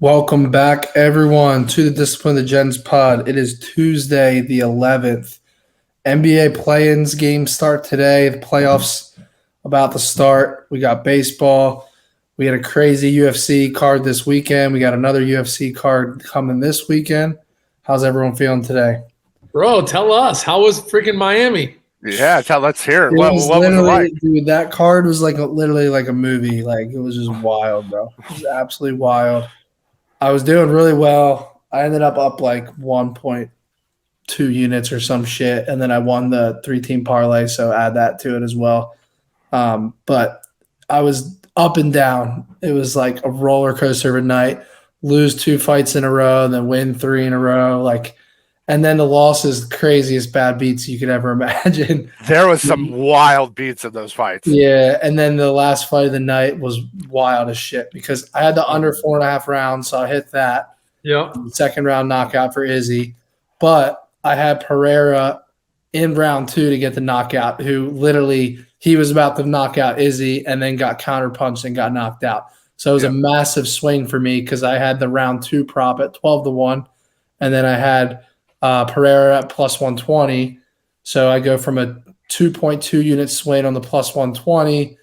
Welcome back, everyone, to the Discipline of the Gens pod. It is Tuesday, the 11th. NBA play-ins games start today. The playoffs about to start. We got baseball. We had a crazy UFC card this weekend. We got another UFC card coming this weekend. How's everyone feeling today? Bro, tell us. How was freaking Miami? Yeah, let's hear it. It What was was it like? Dude, that card was literally like a movie. Like, it was just wild, bro. It was absolutely wild. I was doing really well. I ended up like 1.2 units or some shit, and then I won the 3-team parlay, so add that to it as well. But I was up and down. It was like a roller coaster of a night. Lose 2 fights in a row, then win 3 in a row. And then the losses, craziest bad beats you could ever imagine. There was some wild beats in those fights. Yeah, and then the last fight of the night was wild as shit because I had the under 4.5 rounds, so I hit that. Yeah. Second round knockout for Izzy. But I had Pereira in round 2 to get the knockout, who literally he was about to knock out Izzy and then got counterpunched and got knocked out. So it was a massive swing for me because I had the round 2 prop at 12-1, and then I had Pereira at plus 120. So I go from a 2.2 unit swing on the plus 120,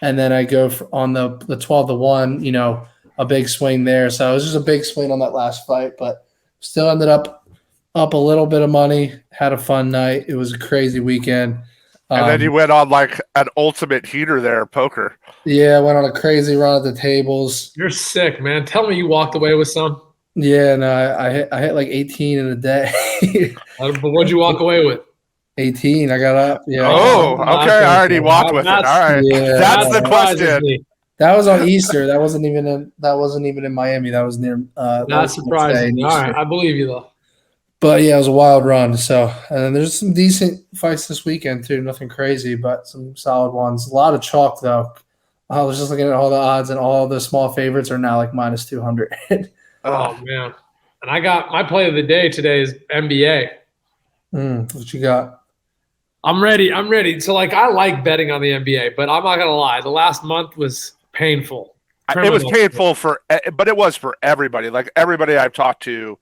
and then I go on the 12-1, a big swing there. So it was just a big swing on that last fight, but still ended up a little bit of money, had a fun night. It was a crazy weekend. And then you went on like an ultimate heater there, poker. Yeah, I went on a crazy run at the tables. You're sick, man. Tell me you walked away with some. Yeah, no, I hit like 18 in a day. But what'd you walk away with? 18. I got up. Yeah. Oh, okay. I already walked with it. All right. Yeah, That's the question. That was on Easter. That wasn't even in Miami. That was near. Not surprising. All right, I believe you though. But yeah, it was a wild run. So, and then there's some decent fights this weekend too. Nothing crazy, but some solid ones. A lot of chalk though. I was just looking at all the odds, and all the small favorites are now like minus 200. Oh man! And I got my play of the day today is NBA. What you got? I'm ready. So I like betting on the NBA, but I'm not gonna lie. The last month was painful. It was painful but it was for everybody. Like everybody I've talked to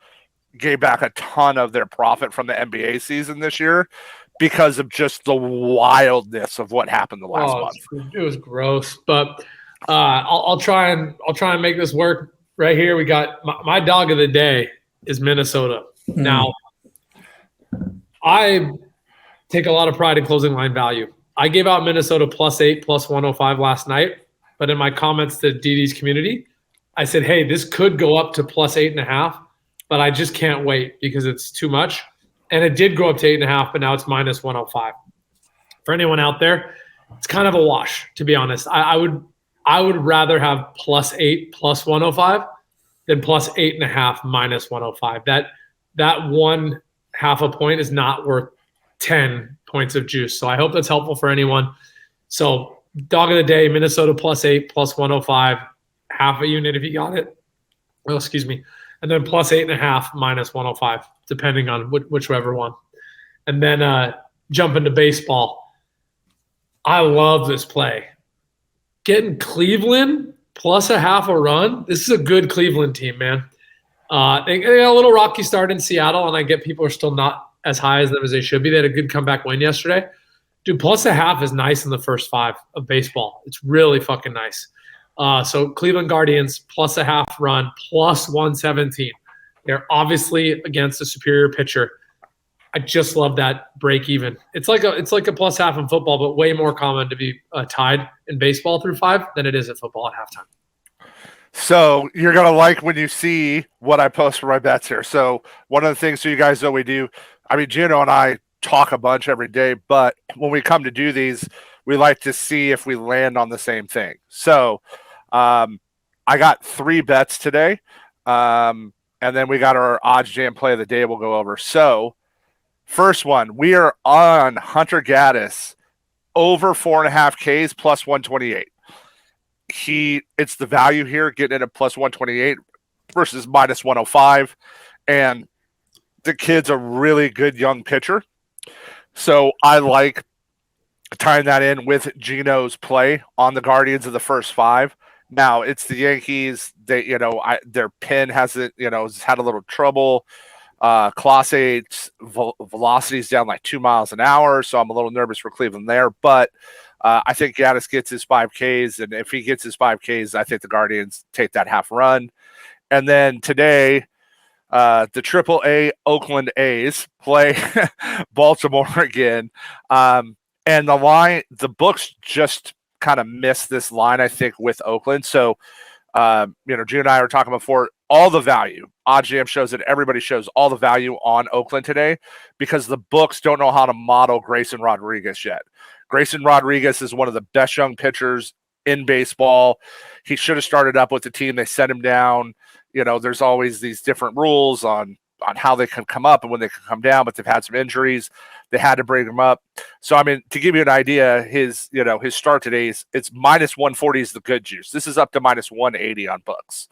gave back a ton of their profit from the NBA season this year because of just the wildness of what happened the last month. It was gross, but I'll try and make this work. Right here, we got my dog of the day is Minnesota. Now, I take a lot of pride in closing line value. I gave out Minnesota +8, plus 105 last night, but in my comments to DD's community, I said, hey, this could go up to +8.5, but I just can't wait because it's too much. And it did go up to 8.5, but now it's minus 105. For anyone out there, it's kind of a wash, to be honest. I would rather have +8 plus 105 than +8.5 minus 105. That 1/2 a point is not worth 10 points of juice. So I hope that's helpful for anyone. So dog of the day, Minnesota +8 plus 105, half a unit if you got it. Well, excuse me. And then +8.5 minus 105, depending on whichever one. And then jump into baseball. I love this play. Getting Cleveland +0.5 a run. This is a good Cleveland team, man. They got a little rocky start in Seattle, and I get people are still not as high as them as they should be. They had a good comeback win yesterday. Dude, +0.5 is nice in the first 5 of baseball. It's really fucking nice. So Cleveland Guardians +0.5 run, +117. They're obviously against a superior pitcher. I just love that break even. It's like a +0.5 in football, but way more common to be tied in baseball through 5 than it is at football at halftime. So you're going to like when you see what I post for my bets here. So one of the things, so you guys know we do, I mean, Gino and I talk a bunch every day, but when we come to do these, we like to see if we land on the same thing. So I got 3 bets today, and then we got our odds jam play of the day we'll go over. So first one, we are on Hunter Gaddis over 4.5 Ks plus 128. It's the value here, getting it at plus 128 versus minus 105. And the kid's a really good young pitcher. So I like tying that in with Ginos' play on the Guardians of the first 5. Now it's the Yankees. They, their pin hasn't, has had a little trouble. Class 8 velocity is down like 2 miles an hour, so I'm a little nervous for Cleveland there. But I think Gaddis gets his 5Ks, and if he gets his 5Ks, I think the Guardians take that half run. And then today, the Triple-A Oakland A's play Baltimore again. And the books just kind of missed this line, I think, with Oakland. So, June and I were talking before, all the value. OddsJam shows that everybody shows all the value on Oakland today because the books don't know how to model Grayson Rodriguez yet. Grayson Rodriguez is one of the best young pitchers in baseball. He should have started up with the team. They set him down. There's always these different rules on how they can come up and when they can come down, but they've had some injuries. They had to bring him up. So, I mean, to give you an idea, his start today it's minus 140 is the good juice. This is up to minus 180 on books.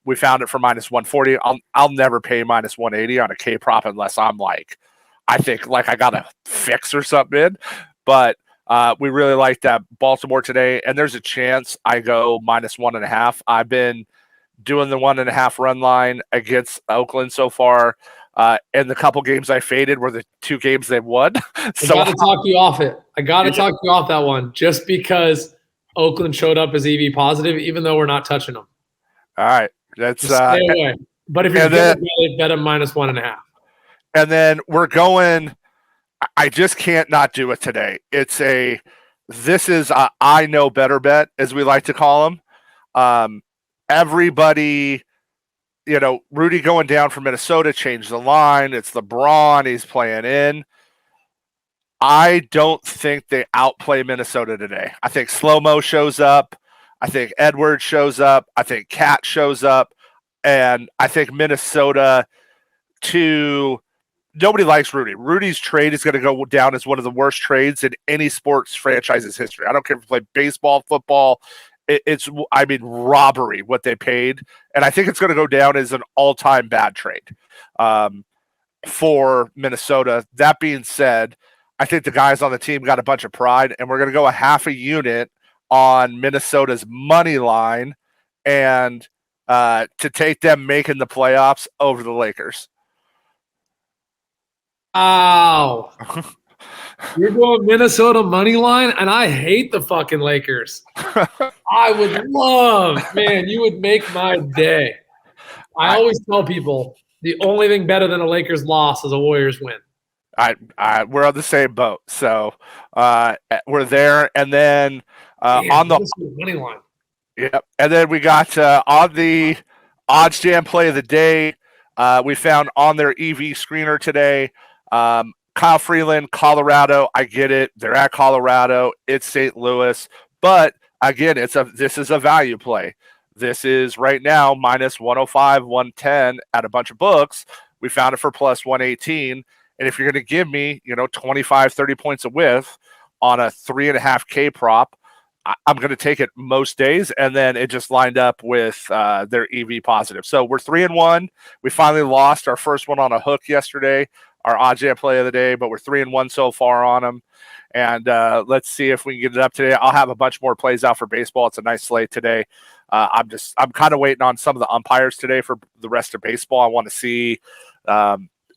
We found it for minus 140. I'll never pay minus 180 on a K prop unless I'm I think I got a fix or something in. But we really like that Baltimore today, and there's a chance I go minus 1.5. I've been doing the 1.5 run line against Oakland so far. And the couple games I faded were the 2 games they won. So I got to talk you off it. I got to talk you off that one just because Oakland showed up as EV positive, even though we're not touching them. All right. That's stay away. But if you're going to bet them minus 1.5. And then we're going, I just can't not do it today. This is a I know better bet, as we like to call them. Everybody, Rudy going down from Minnesota changed the line. It's LeBron. He's playing in. I don't think they outplay Minnesota today. I think Slow-Mo shows up. I think Edwards shows up. I think Cat shows up. And I think Minnesota nobody likes Rudy. Rudy's trade is going to go down as one of the worst trades in any sports franchise's history. I don't care if you play baseball, football. It's robbery what they paid. And I think it's going to go down as an all-time bad trade for Minnesota. That being said, I think the guys on the team got a bunch of pride, and we're going to go a half a unit on Minnesota's money line and to take them making the playoffs over the Lakers. Wow. You're going Minnesota money line, and I hate the fucking Lakers. I would love, man, you would make my day. I always tell people the only thing better than a Lakers loss is a Warriors win. We're on the same boat, so we're there. And then on the money line. Yep. And then we got on the OddsJam play of the day. We found on their EV screener today. Kyle Freeland, Colorado. I get it. They're at Colorado. It's St. Louis. But again, this is a value play. This is right now minus 105, 110 at a bunch of books. We found it for plus 118. And if you're going to give me, 25, 30 points a whiff on a 3.5K prop, I'm going to take it most days. And then it just lined up with their EV positive. So we're 3-1. We finally lost our first one on a hook yesterday, our OddsJam play of the day, but we're 3-1 so far on them. And let's see if we can get it up today. I'll have a bunch more plays out for baseball. It's a nice slate today. I'm kind of waiting on some of the umpires today for the rest of baseball. I want to see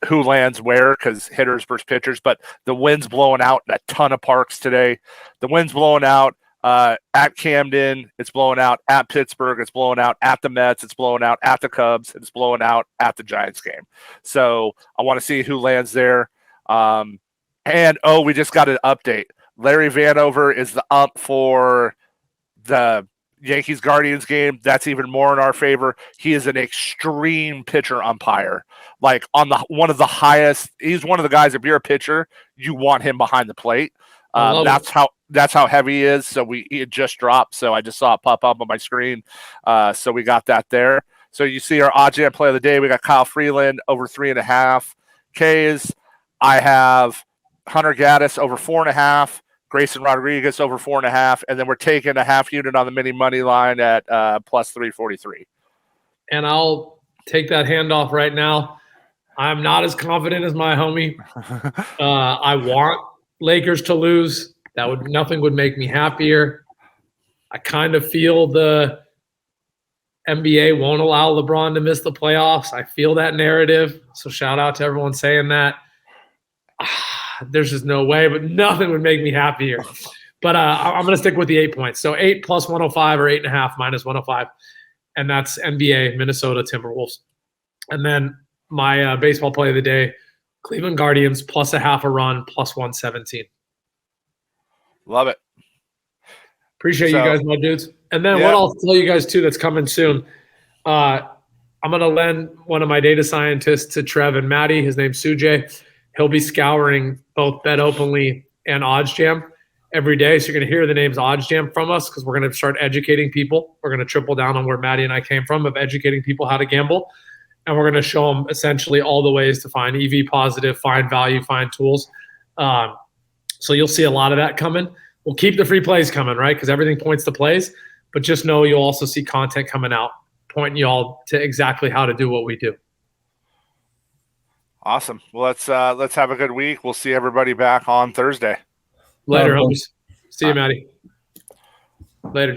who lands where, because hitters versus pitchers. But the wind's blowing out in a ton of parks today. The wind's blowing out at Camden. It's blowing out at Pittsburgh. It's blowing out at the Mets. It's blowing out at the Cubs. It's blowing out at the Giants game. So I want to see who lands there. And we just got an update. Larry Vanover is the ump for the Yankees Guardians game. That's even more in our favor. He is an extreme pitcher umpire. Like on one of the highest. He's one of the guys. If you're a pitcher, you want him behind the plate. That's how heavy he is. So he had just dropped. So I just saw it pop up on my screen. So we got that there. So you see our OddsJam play of the day. We got Kyle Freeland over 3.5 Ks. I have Hunter Gaddis over 4.5. Grayson Rodriguez over 4.5, and then we're taking a half unit on the mini money line at plus 343. And I'll take that handoff right now. I'm not as confident as my homie. I want Lakers to lose. Nothing would make me happier. I kind of feel the NBA won't allow LeBron to miss the playoffs. I feel that narrative. So shout out to everyone saying that. There's just no way, but nothing would make me happier. But I'm going to stick with the 8 points. So 8 plus 105 or 8.5 minus 105. And that's NBA, Minnesota Timberwolves. And then my baseball play of the day, Cleveland Guardians plus a half a run, plus 117. Love it. Appreciate you guys, my dudes. And then what I'll tell you guys too that's coming soon, I'm going to lend one of my data scientists to Trev and Maddie. His name's Sujay. He'll be scouring both Bet Openly and OddsJam every day. So you're going to hear the names OddsJam from us because we're going to start educating people. We're going to triple down on where Maddie and I came from of educating people how to gamble. And we're going to show them essentially all the ways to find EV positive, find value, find tools. So you'll see a lot of that coming. We'll keep the free plays coming, right? Because everything points to plays. But just know you'll also see content coming out pointing you all to exactly how to do what we do. Awesome. Well, let's have a good week. We'll see everybody back on Thursday. Later, homies. See you, Maddie. Later.